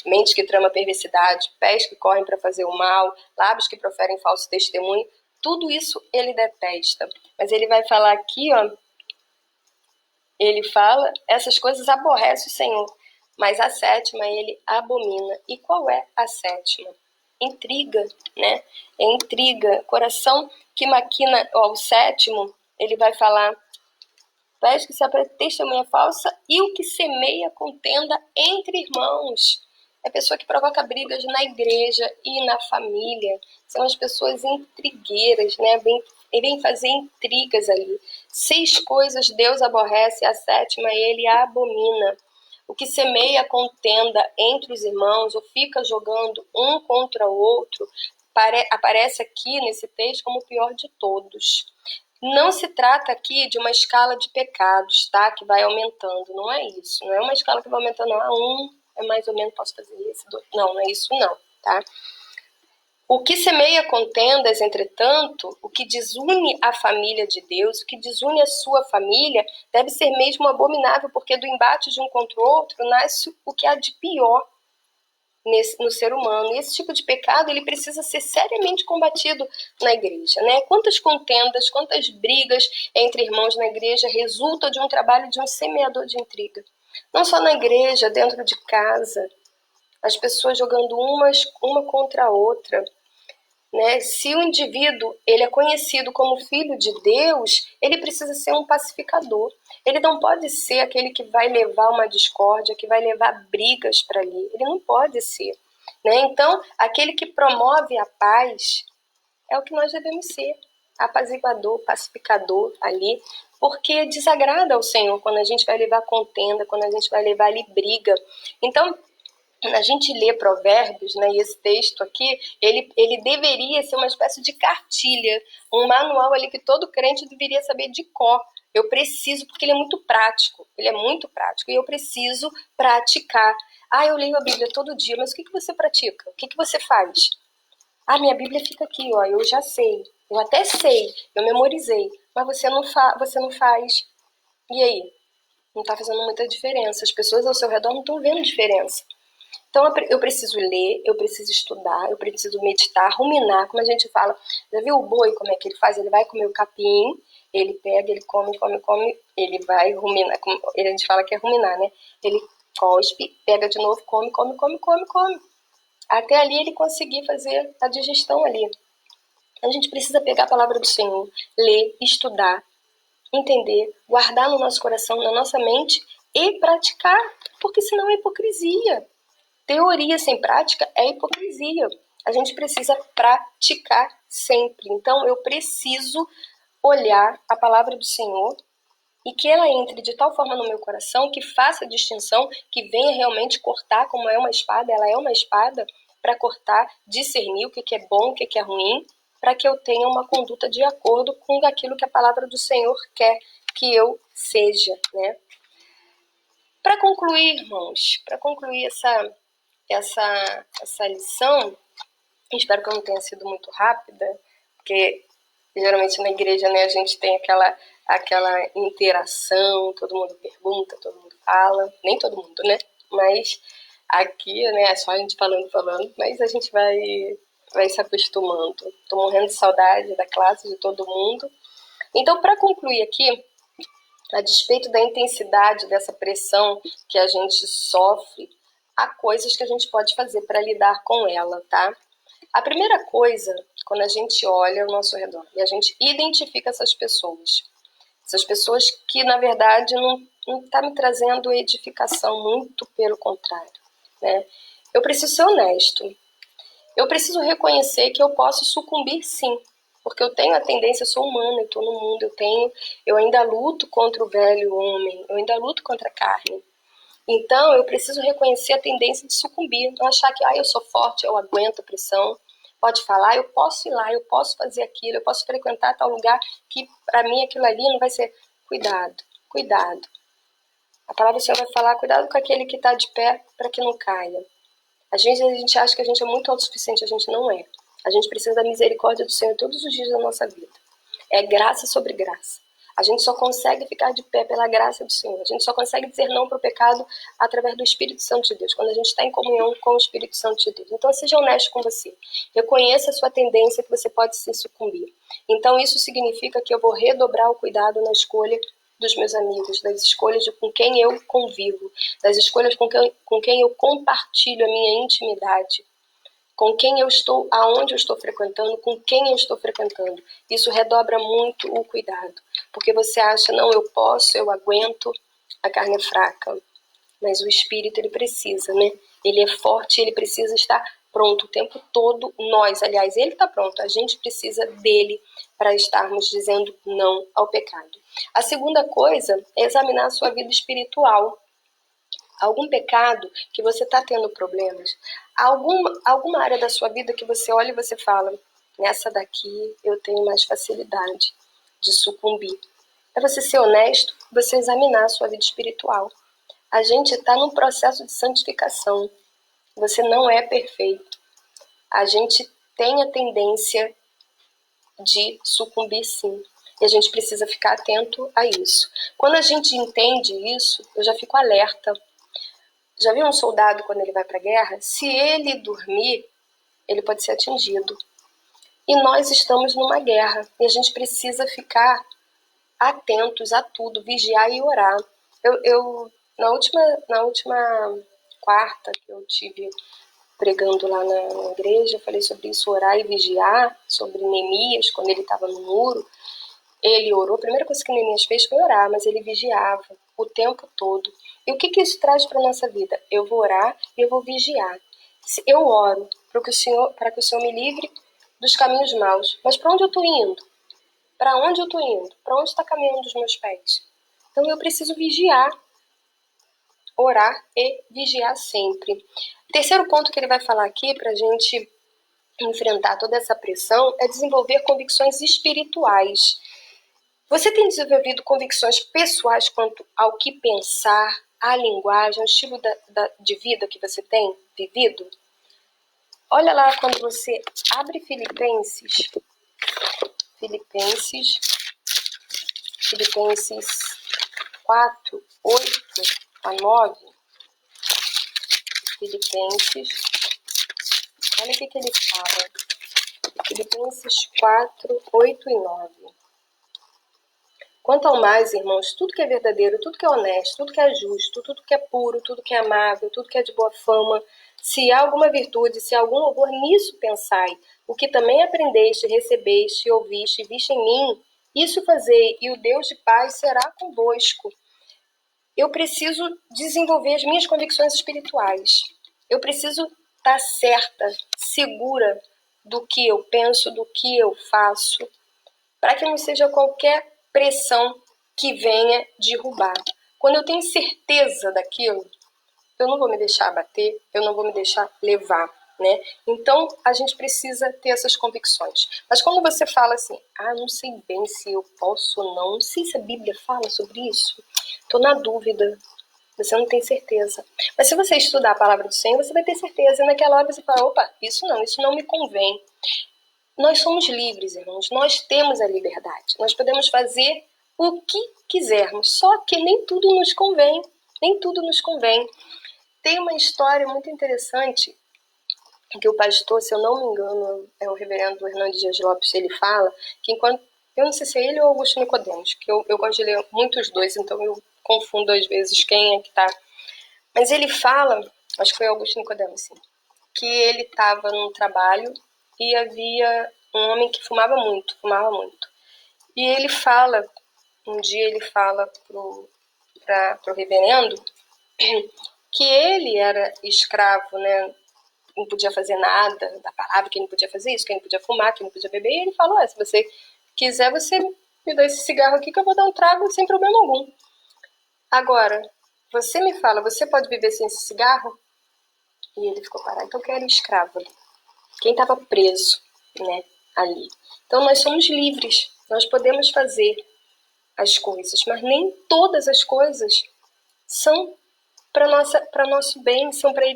[SPEAKER 1] mente que trama perversidade, pés que correm para fazer o mal, lábios que proferem falso testemunho. Tudo isso ele detesta. Mas ele vai falar aqui, ó, ele fala, essas coisas aborrece o Senhor, mas a sétima ele abomina. E qual é a sétima? Intriga, né? É intriga, coração que maquina. Ó, o sétimo, ele vai falar, pés que se apresentam testemunha falsa e o que semeia contenda entre irmãos. É a pessoa que provoca brigas na igreja e na família. São as pessoas intrigueiras, né? Vem fazer intrigas ali. 6 coisas Deus aborrece, a sétima ele abomina. O que semeia contenda entre os irmãos ou fica jogando um contra o outro, aparece aqui nesse texto como o pior de todos. Não se trata aqui de uma escala de pecados, tá? Que vai aumentando, não é isso. Não é uma escala que vai aumentando, não. É mais ou menos, posso fazer isso? Não é isso não, tá? O que semeia contendas, entretanto, o que desune a família de Deus, o que desune a sua família, deve ser mesmo abominável, porque do embate de um contra o outro nasce o que há de pior no ser humano. E esse tipo de pecado ele precisa ser seriamente combatido na igreja, né? Quantas contendas, quantas brigas entre irmãos na igreja resulta de um trabalho de um semeador de intriga. Não só na igreja, dentro de casa, as pessoas jogando uma contra a outra. Né? Se o indivíduo ele é conhecido como filho de Deus, ele precisa ser um pacificador. Ele não pode ser aquele que vai levar uma discórdia, que vai levar brigas para ali. Ele não pode ser. Né? Então, aquele que promove a paz é o que nós devemos ser. Apaziguador, pacificador ali, porque desagrada ao Senhor quando a gente vai levar contenda, quando a gente vai levar ali briga. Então, a gente lê Provérbios, né, e esse texto aqui, ele deveria ser uma espécie de cartilha, um manual ali que todo crente deveria saber de cor. Eu preciso, porque ele é muito prático, e eu preciso praticar. Ah, eu leio a Bíblia todo dia, mas o que você pratica? O que você faz? Ah, minha Bíblia fica aqui, ó, eu já sei, eu até sei, eu memorizei, mas você não faz. E aí? Não está fazendo muita diferença. As pessoas ao seu redor não estão vendo diferença. Então eu preciso ler, eu preciso estudar, eu preciso meditar, ruminar, como a gente fala. Já viu o boi, como é que ele faz? Ele vai comer o capim, ele pega, ele come, ele vai ruminar, a gente fala que é ruminar, né? Ele cospe, pega de novo, come. Até ali ele conseguir fazer a digestão ali. A gente precisa pegar a palavra do Senhor, ler, estudar, entender, guardar no nosso coração, na nossa mente e praticar, porque senão é hipocrisia. Teoria sem prática é hipocrisia. A gente precisa praticar sempre. Então, eu preciso olhar a palavra do Senhor e que ela entre de tal forma no meu coração que faça a distinção, que venha realmente cortar como é uma espada. Ela é uma espada para cortar, discernir o que é bom, o que é ruim, para que eu tenha uma conduta de acordo com aquilo que a palavra do Senhor quer que eu seja, né? Para concluir, irmãos, para concluir essa lição, espero que eu não tenha sido muito rápida, porque geralmente na igreja, né, a gente tem aquela interação, todo mundo pergunta, todo mundo fala, nem todo mundo, né, mas aqui, né, é só a gente falando, mas a gente vai se acostumando. Tô morrendo de saudade da classe, de todo mundo. Então, para concluir aqui, a despeito da intensidade dessa pressão que a gente sofre, há coisas que a gente pode fazer para lidar com ela, tá? A primeira coisa, quando a gente olha ao nosso redor e a gente identifica essas pessoas que, na verdade, não tá me trazendo edificação, muito pelo contrário, né? Eu preciso ser honesto. Eu preciso reconhecer que eu posso sucumbir, sim, porque eu tenho a tendência, eu sou humana, eu estou no mundo, eu ainda luto contra o velho homem, eu ainda luto contra a carne. Então, eu preciso reconhecer a tendência de sucumbir, não achar que eu sou forte, eu aguento a pressão. Pode falar, eu posso ir lá, eu posso fazer aquilo, eu posso frequentar tal lugar que para mim aquilo ali não vai ser. Cuidado, cuidado. A palavra do Senhor vai falar, cuidado com aquele que está de pé para que não caia. Às vezes a gente acha que a gente é muito autossuficiente, a gente não é. A gente precisa da misericórdia do Senhor todos os dias da nossa vida. É graça sobre graça. A gente só consegue ficar de pé pela graça do Senhor. A gente só consegue dizer não para o pecado através do Espírito Santo de Deus, quando a gente está em comunhão com o Espírito Santo de Deus. Então, seja honesto com você. Reconheça a sua tendência que você pode se sucumbir. Então, isso significa que eu vou redobrar o cuidado na escolha dos meus amigos, das escolhas com quem eu convivo, das escolhas com quem eu compartilho a minha intimidade, com quem eu estou, aonde eu estou frequentando, com quem eu estou frequentando. Isso redobra muito o cuidado, porque você acha, não, eu posso, eu aguento, a carne é fraca, mas o espírito ele precisa, né? Ele é forte, ele precisa estar pronto o tempo todo. Nós, aliás, ele está pronto, a gente precisa dele para estarmos dizendo não ao pecado. A segunda coisa é examinar a sua vida espiritual. Algum pecado que você está tendo problemas, alguma área da sua vida que você olha e você fala, nessa daqui eu tenho mais facilidade de sucumbir. É você ser honesto, você examinar a sua vida espiritual. A gente está num processo de santificação. Você não é perfeito. A gente tem a tendência de sucumbir, sim. E a gente precisa ficar atento a isso. Quando a gente entende isso, eu já fico alerta. Já viu um soldado quando ele vai para a guerra? Se ele dormir, ele pode ser atingido. E nós estamos numa guerra. E a gente precisa ficar atentos a tudo, vigiar e orar. Na última quarta que eu tive pregando lá na igreja, eu falei sobre isso, orar e vigiar, sobre Neemias, quando ele estava no muro. Ele orou, a primeira coisa que Neemias fez foi orar, mas ele vigiava o tempo todo. E o que isso traz para a nossa vida? Eu vou orar e eu vou vigiar. Eu oro para que o Senhor me livre dos caminhos maus. Mas para onde eu estou indo? Para onde eu estou indo? Para onde está caminhando os meus pés? Então eu preciso vigiar. orar e vigiar sempre. O terceiro ponto que ele vai falar aqui para a gente enfrentar toda essa pressão é desenvolver convicções espirituais. Você tem desenvolvido convicções pessoais quanto ao que pensar, à linguagem, ao estilo de vida que você tem vivido? Olha lá quando você abre Filipenses 4, 8 a 9. Filipenses, olha o que ele fala. Filipenses 4, 8 e 9. Quanto ao mais, irmãos, tudo que é verdadeiro, tudo que é honesto, tudo que é justo, tudo que é puro, tudo que é amável, tudo que é de boa fama, se há alguma virtude, se há algum louvor, nisso pensai. O que também aprendeste, recebeste, ouviste e viste em mim, isso fazei, e o Deus de paz será convosco. Eu preciso desenvolver as minhas convicções espirituais. Eu preciso estar certa, segura do que eu penso, do que eu faço, para que não seja qualquer pressão que venha derrubar. Quando eu tenho certeza daquilo, eu não vou me deixar abater, eu não vou me deixar levar, né? Então, a gente precisa ter essas convicções. Mas quando você fala assim, não sei bem se eu posso ou não sei se a Bíblia fala sobre isso, estou na dúvida, você não tem certeza. Mas se você estudar a palavra do Senhor, você vai ter certeza. E naquela hora você fala, opa, isso não me convém. Nós somos livres, irmãos, nós temos a liberdade. Nós podemos fazer o que quisermos, só que nem tudo nos convém, nem tudo nos convém. Tem uma história muito interessante que o pastor, se eu não me engano, é o reverendo Hernandes Dias Lopes, ele fala que enquanto, eu não sei se é ele ou Augusto Nicodemos, que eu gosto de ler muito os dois, então eu confundo às vezes quem é que tá. Mas ele fala, acho que foi Augusto Nicodemos, sim, que ele estava num trabalho e havia um homem que fumava muito. E ele fala, um dia ele fala pro reverendo que ele era escravo, né? Não podia fazer nada da palavra, que ele não podia fazer isso, que ele não podia fumar, que ele não podia beber. E ele falou, se você quiser, você me dá esse cigarro aqui que eu vou dar um trago sem problema algum. Agora, você me fala, você pode viver sem esse cigarro? E ele ficou parado. Então, quem era escravo ali? Quem estava preso, né, ali. Então, nós somos livres. Nós podemos fazer as coisas, mas nem todas as coisas são para nosso bem, são para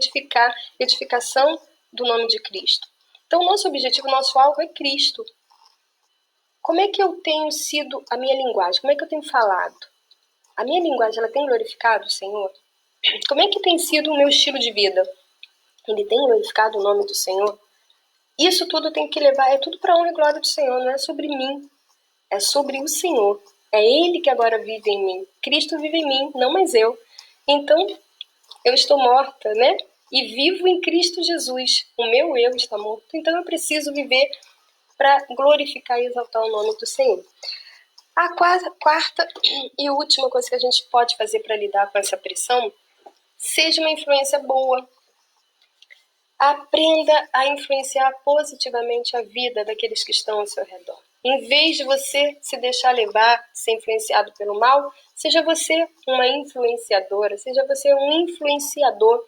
[SPEAKER 1] edificação do nome de Cristo. Então, nosso objetivo, nosso alvo é Cristo. Como é que eu tenho sido a minha linguagem? Como é que eu tenho falado? A minha linguagem, ela tem glorificado o Senhor? Como é que tem sido o meu estilo de vida? Ele tem glorificado o nome do Senhor? Isso tudo tem que levar, é tudo para a honra e glória do Senhor, não é sobre mim, é sobre o Senhor. É Ele que agora vive em mim. Cristo vive em mim, não mais eu. Então, eu estou morta, né? E vivo em Cristo Jesus. O meu eu está morto. Então, eu preciso viver para glorificar e exaltar o nome do Senhor. A quarta e última coisa que a gente pode fazer para lidar com essa pressão, seja uma influência boa. Aprenda a influenciar positivamente a vida daqueles que estão ao seu redor. Em vez de você se deixar levar, ser influenciado pelo mal, seja você uma influenciadora, seja você um influenciador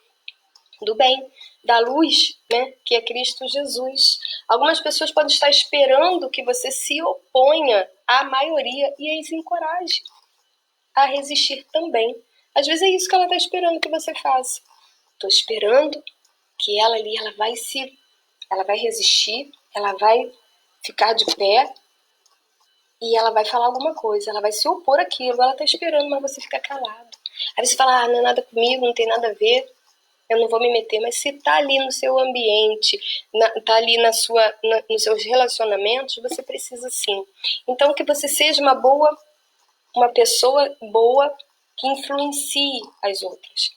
[SPEAKER 1] do bem, da luz, né, que é Cristo Jesus. Algumas pessoas podem estar esperando que você se oponha à maioria e as encoraje a resistir também. Às vezes é isso que ela está esperando que você faça. Estou esperando que ela ali, ela vai resistir, ela vai ficar de pé e ela vai falar alguma coisa, ela vai se opor àquilo, ela está esperando, mas você fica calado. Aí você fala, não é nada comigo, não tem nada a ver, eu não vou me meter, mas se está ali no seu ambiente, está ali nos seus relacionamentos, você precisa sim. Então que você seja uma pessoa boa que influencie as outras.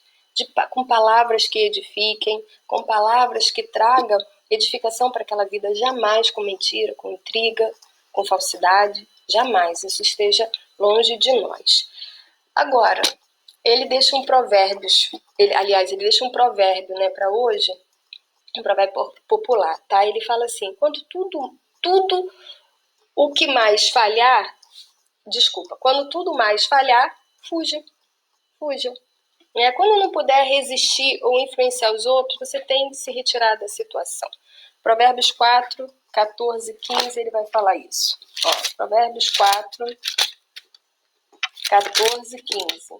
[SPEAKER 1] Com palavras que edifiquem, com palavras que tragam edificação para aquela vida, jamais com mentira, com intriga, com falsidade, jamais. Isso esteja longe de nós. Agora, ele deixa um provérbio, ele deixa um provérbio, né, para hoje, um provérbio popular, tá? Ele fala assim, quando tudo o que mais falhar, quando tudo mais falhar, fuja. Quando não puder resistir ou influenciar os outros, você tem que se retirar da situação. Provérbios 4, 14, 15, ele vai falar isso. Ó, Provérbios 4, 14, 15.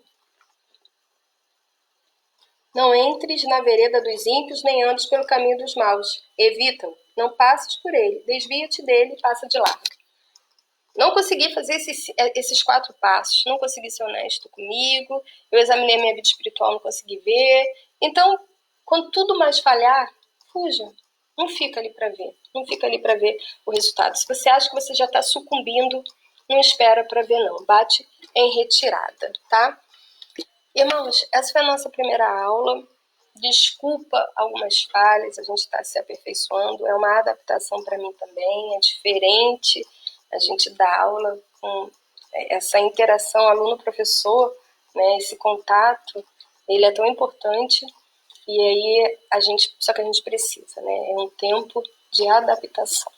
[SPEAKER 1] Não entres na vereda dos ímpios, nem andes pelo caminho dos maus. Evita-o, não passes por ele. Desvia-te dele e passa de largo. Não consegui fazer esses 4 passos. Não consegui ser honesto comigo. Eu examinei minha vida espiritual, não consegui ver. Então, quando tudo mais falhar, fuja. Não fica ali para ver. Não fica ali para ver o resultado. Se você acha que você já está sucumbindo, não espera para ver, não. Bate em retirada, tá? Irmãos, essa foi a nossa primeira aula. Desculpa algumas falhas, a gente está se aperfeiçoando. É uma adaptação para mim também, é diferente a gente dar aula com essa interação aluno-professor, né? Esse contato, ele é tão importante. E aí, só que a gente precisa, né? É um tempo de adaptação.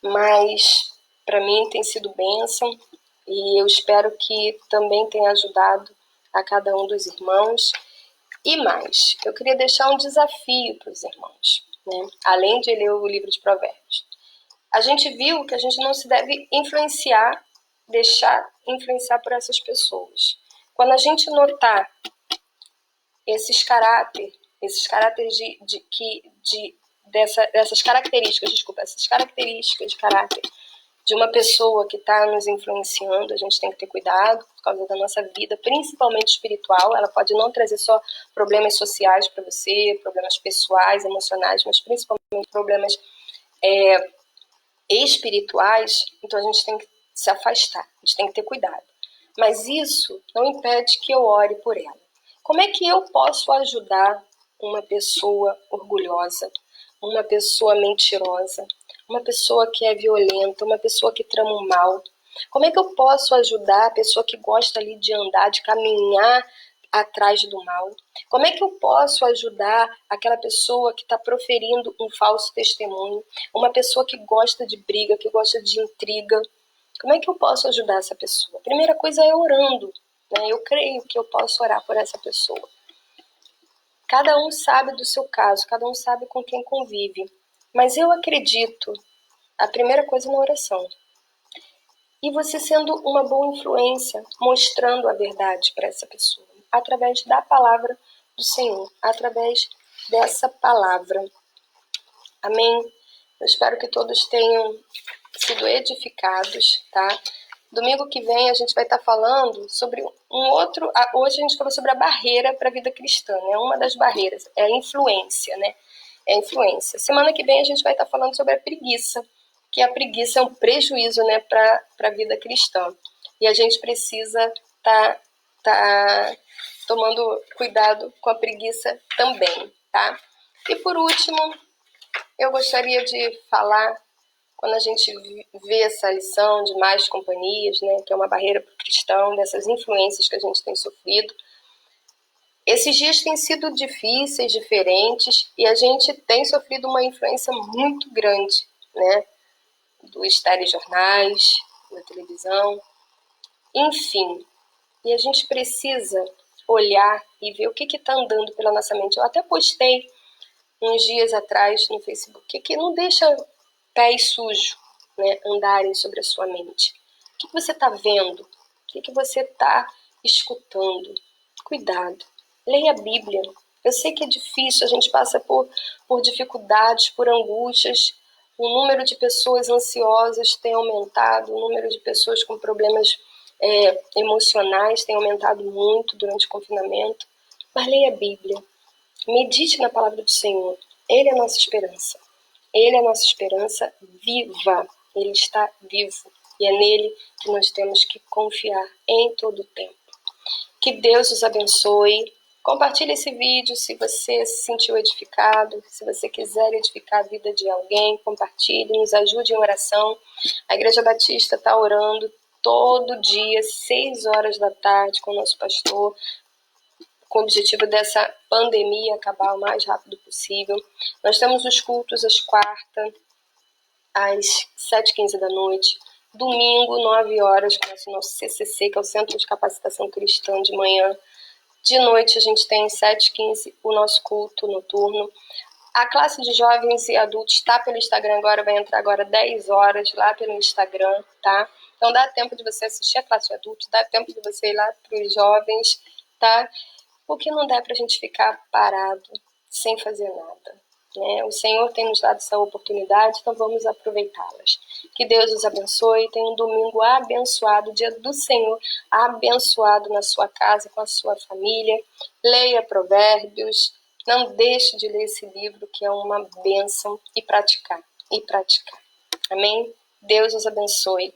[SPEAKER 1] Mas, para mim, tem sido bênção e eu espero que também tenha ajudado a cada um dos irmãos. E mais, eu queria deixar um desafio para os irmãos, né? Além de ler o livro de Provérbios. A gente viu que a gente não se deve deixar influenciar por essas pessoas. Quando a gente notar essas características de caráter de uma pessoa que está nos influenciando, a gente tem que ter cuidado por causa da nossa vida, principalmente espiritual. Ela pode não trazer só problemas sociais para você, problemas pessoais, emocionais, mas principalmente problemas espirituais. Então a gente tem que se afastar, a gente tem que ter cuidado. Mas isso não impede que eu ore por ela. Como é que eu posso ajudar uma pessoa orgulhosa, uma pessoa mentirosa, uma pessoa que é violenta, uma pessoa que trama o mal? Como é que eu posso ajudar a pessoa que gosta ali de andar, de caminhar atrás do mal? Como é que eu posso ajudar aquela pessoa que está proferindo um falso testemunho, uma pessoa que gosta de briga, que gosta de intriga? Como é que eu posso ajudar essa pessoa? A primeira coisa é orando, né? Eu creio que eu posso orar por essa pessoa. Cada um sabe do seu caso, cada um sabe com quem convive. Mas eu acredito, a primeira coisa é na oração. E você sendo uma boa influência, mostrando a verdade para essa pessoa, através da palavra do Senhor, através dessa palavra. Amém? Eu espero que todos tenham sido edificados, tá? Domingo que vem a gente vai estar falando sobre hoje a gente falou sobre a barreira para a vida cristã, né? Uma das barreiras é a influência, né? É a influência. Semana que vem a gente vai estar falando sobre a preguiça, que a preguiça é um prejuízo, né, para a vida cristã. E a gente precisa tá tomando cuidado com a preguiça também, tá? E por último, eu gostaria de falar, quando a gente vê essa lição de más companhias, né, que é uma barreira para o cristão, dessas influências que a gente tem sofrido, esses dias têm sido difíceis, diferentes, e a gente tem sofrido uma influência muito grande, né, dos telejornais, da televisão, enfim. E a gente precisa olhar e ver o que está andando pela nossa mente. Eu até postei uns dias atrás no Facebook que não deixa pés sujos, né, andarem sobre a sua mente. O que você está vendo? O que você está escutando? Cuidado. Leia a Bíblia. Eu sei que é difícil, a gente passa por dificuldades, por angústias. O número de pessoas ansiosas tem aumentado, o número de pessoas com problemas emocionais tem aumentado muito durante o confinamento. Mas leia a Bíblia. Medite na palavra do Senhor. Ele é a nossa esperança. Ele é a nossa esperança viva. Ele está vivo. E é nele que nós temos que confiar em todo o tempo. Que Deus os abençoe. Compartilhe esse vídeo se você se sentiu edificado. Se você quiser edificar a vida de alguém, compartilhe. Nos ajude em oração. A Igreja Batista está orando todo dia, 6 horas da tarde, com o nosso pastor, com o objetivo dessa pandemia acabar o mais rápido possível. Nós temos os cultos às quartas, às 7h15 da noite. Domingo, 9 horas, começa o nosso CCC, que é o Centro de Capacitação Cristã, de manhã. De noite a gente tem 7h15 o nosso culto noturno. A classe de jovens e adultos está pelo Instagram agora, vai entrar agora 10 horas lá pelo Instagram, tá? Então dá tempo de você assistir a classe de adultos, dá tempo de você ir lá para os jovens, tá? Porque não dá para a gente ficar parado sem fazer nada, né? O Senhor tem nos dado essa oportunidade, então vamos aproveitá-las. Que Deus os abençoe, tenha um domingo abençoado, dia do Senhor abençoado na sua casa, com a sua família. Leia Provérbios, não deixe de ler esse livro que é uma bênção e praticar, e praticar. Amém? Deus os abençoe.